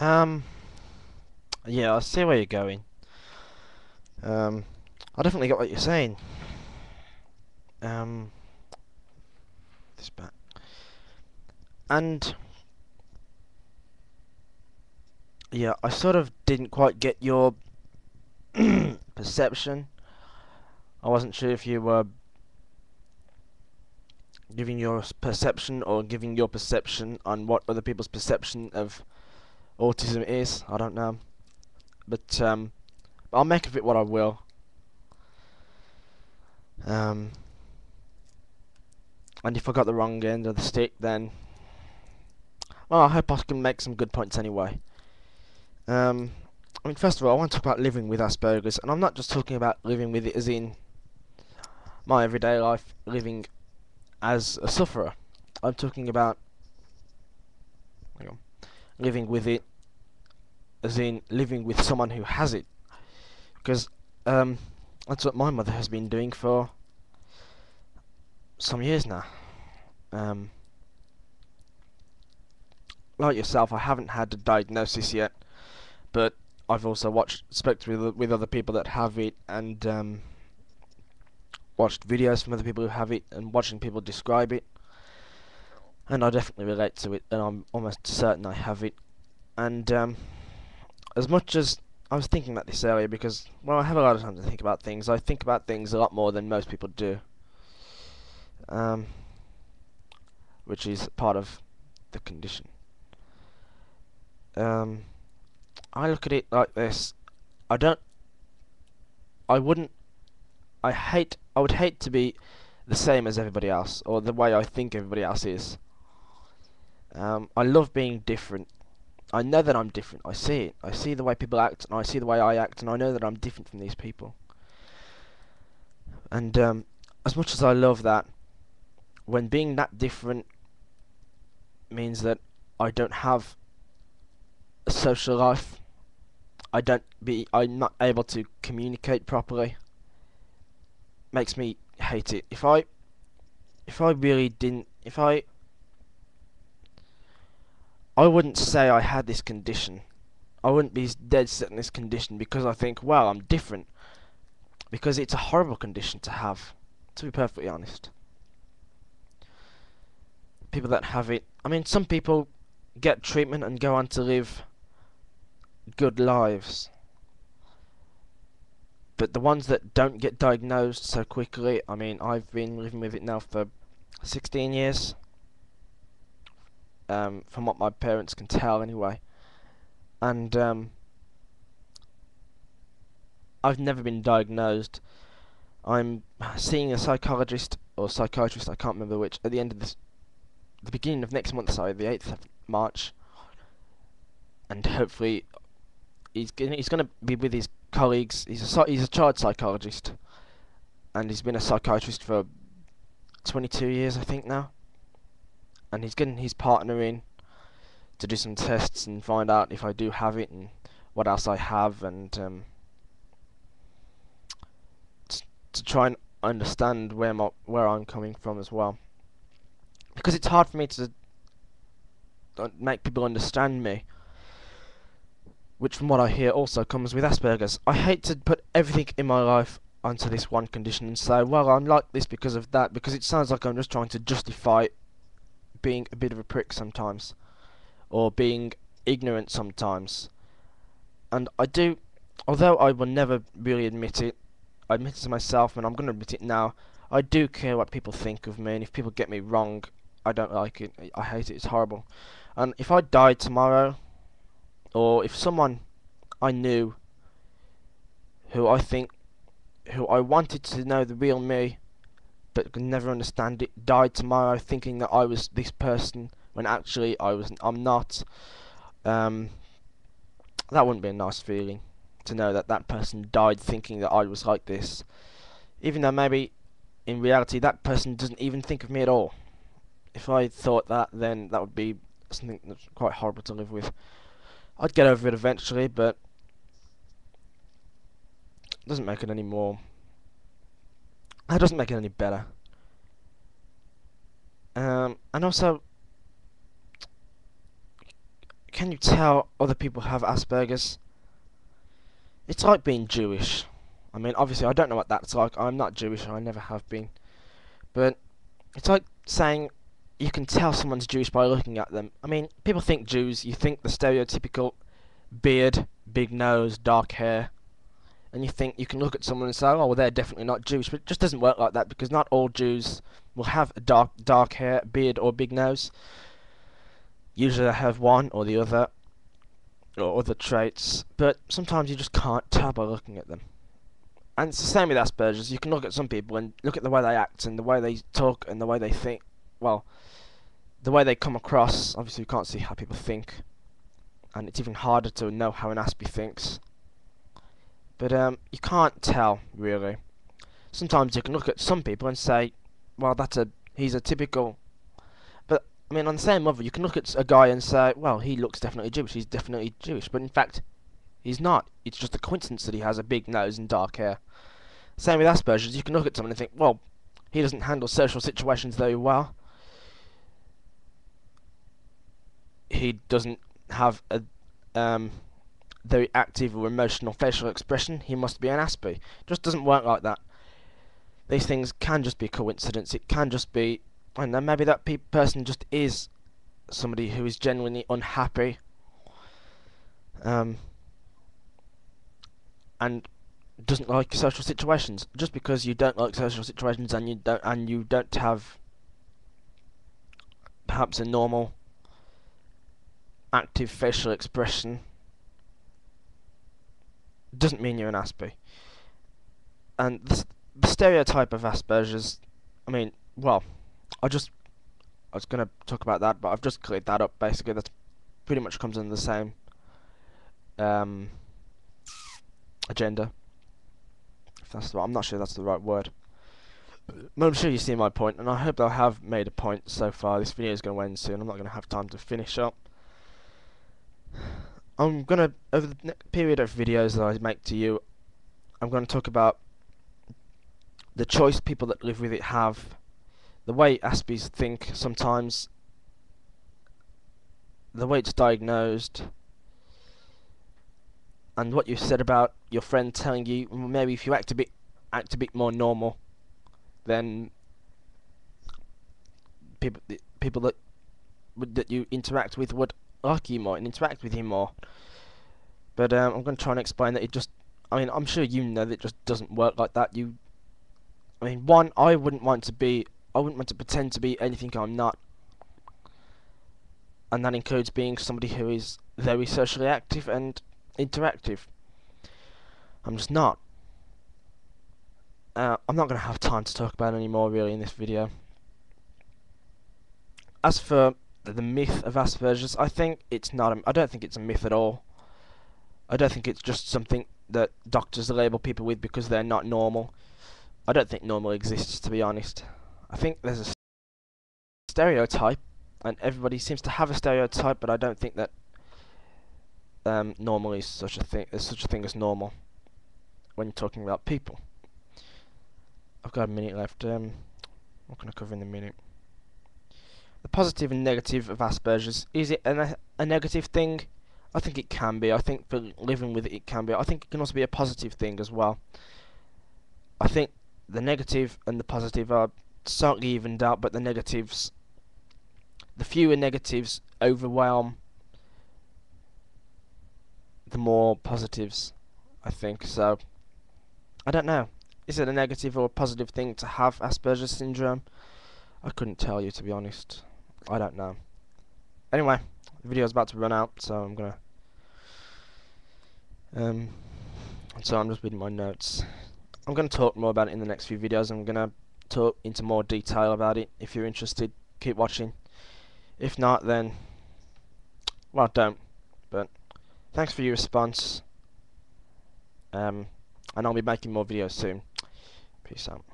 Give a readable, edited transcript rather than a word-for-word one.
Um, yeah, I see where you're going. Um, I definitely get what you're saying. Um, this back. And yeah, I sort of didn't quite get your perception. I wasn't sure if you were giving your perception or giving your perception on what other people's perception of autism is. I don't know, but I'll make of it what I will. Um, and if I got the wrong end of the stick, then well, I hope I can make some good points anyway. Um, I mean, first of all, I want to talk about living with Asperger's, and I'm not just talking about living with it as in my everyday life, living as a sufferer. I'm talking about hang on, living with it as in living with someone who has it, because um, that's what my mother has been doing for some years now. Um, like yourself, I haven't had a diagnosis yet, but I've also spoke with other people that have it, and watched videos from other people who have it, and watching people describe it, and I definitely relate to it, and I'm almost certain I have it. And as much as I was thinking about this earlier, because well, I have a lot of time to think about things. I think about things a lot more than most people do, um, which is part of the condition. Um, I look at it like this. I don't. I wouldn't. I would hate to be the same as everybody else, or the way I think everybody else is. I love being different. I know that I'm different. I see it. I see the way people act, and I see the way I act, and I know that I'm different from these people. And as much as I love that, when being that different means that I don't have a social life, I'm not able to communicate properly, makes me hate it. If I really didn't, if I wouldn't say I had this condition. I wouldn't be dead set in this condition because I think, well, I'm different. Because it's a horrible condition to have, to be perfectly honest. People that have it, I mean, some people get treatment and go on to live good lives. But the ones that don't get diagnosed so quickly, I mean, I've been living with it now for 16 years, from what my parents can tell anyway. And I've never been diagnosed. I'm seeing a psychologist or psychiatrist, I can't remember which, at the end of the beginning of next month, sorry, the 8th of March. And hopefully he's gonna be with his colleagues. He's a child psychologist, and he's been a psychiatrist for 22 years, I think now. And he's getting his partner in to do some tests and find out if I do have it and what else I have, and to try and understand where I'm coming from as well, because it's hard for me to make people understand me, which from what I hear also comes with Asperger's. I hate to put everything in my life onto this one condition and say, well, I'm like this because of that, because it sounds like I'm just trying to justify being a bit of a prick sometimes, or being ignorant sometimes. And I do, although I will never really admit it, I admit it to myself, and I'm going to admit it now, I do care what people think of me, and if people get me wrong, I don't like it. I hate it. It's horrible. And if I died tomorrow, or if someone I knew who I wanted to know the real me but could never understand it, died tomorrow thinking that I was this person when actually I'm not, um, that wouldn't be a nice feeling to know that that person died thinking that I was like this, even though maybe in reality that person doesn't even think of me at all. If I thought that, then that would be something that's quite horrible to live with. I'd get over it eventually, but it doesn't make it any more. That doesn't make it any better. And also, can you tell other people have Asperger's? It's like being Jewish. I mean, obviously, I don't know what that's like. I'm not Jewish, I never have been. But it's like saying you can tell someone's Jewish by looking at them. I mean, people think Jews, you think the stereotypical beard, big nose, dark hair, and you think you can look at someone and say, oh, well, they're definitely not Jewish. But it just doesn't work like that, because not all Jews will have a dark hair, beard, or big nose. Usually they have one or the other, or other traits, but sometimes you just can't tell by looking at them. And it's the same with Asperger's. You can look at some people and look at the way they act and the way they talk and the way they think. Well, the way they come across. Obviously, you can't see how people think, and it's even harder to know how an Aspie thinks. But you can't tell really. Sometimes you can look at some people and say, well, he's a typical. But I mean, on the same level, you can look at a guy and say, well, he looks definitely Jewish. He's definitely Jewish. But in fact, he's not. It's just a coincidence that he has a big nose and dark hair. Same with Asperger's. You can look at someone and think, well, he doesn't handle social situations very well. He doesn't have a very active or emotional facial expression. He must be an Aspie. It just doesn't work like that. These things can just be coincidence. It can just be, I don't know, maybe that person just is somebody who is genuinely unhappy. And doesn't like social situations. Just because you don't like social situations and you don't have perhaps a normal active facial expression doesn't mean you're an Aspie. And the stereotype of Asperger's, I mean, well, I was going to talk about that, but I've just cleared that up. Basically, that pretty much comes under the same agenda. I'm not sure that's the right word. But I'm sure you see my point, and I hope I have made a point so far. This video is going to end soon. I'm not going to have time to finish up. I'm going to, over the next period of videos that I make to you, I'm going to talk about the choice people that live with it have, the way Aspies think sometimes, the way it's diagnosed, and what you said about your friend telling you maybe if you act a bit more normal, then people that you interact with would like you more and interact with you more. But I'm going to try and explain that I mean, I'm sure you know that it just doesn't work like that. I mean, one, I wouldn't want to pretend to be anything I'm not. And that includes being somebody who is very socially active and interactive. I'm just not. I'm not going to have time to talk about it anymore really in this video. As for the myth of Asperger's, I think it's not. I don't think it's a myth at all. I don't think it's just something that doctors label people with because they're not normal. I don't think normal exists, to be honest. I think there's a stereotype, and everybody seems to have a stereotype, but I don't think that normal is such a thing. There's such a thing as normal when you're talking about people. I've got a minute left. What can I cover in a minute? The positive and negative of Asperger's. Is it a negative thing? I think it can be. I think for living with it, it can be. I think it can also be a positive thing as well. I think the negative and the positive are slightly evened out, but the fewer negatives overwhelm the more positives, I think. So, I don't know. Is it a negative or a positive thing to have Asperger's syndrome? I couldn't tell you, to be honest. I don't know. Anyway, the video's about to run out, so I'm gonna so I'm just reading my notes. I'm gonna talk more about it in the next few videos. I'm gonna talk into more detail about it. If you're interested, keep watching. If not, then well, don't. But thanks for your response. And I'll be making more videos soon. Peace out.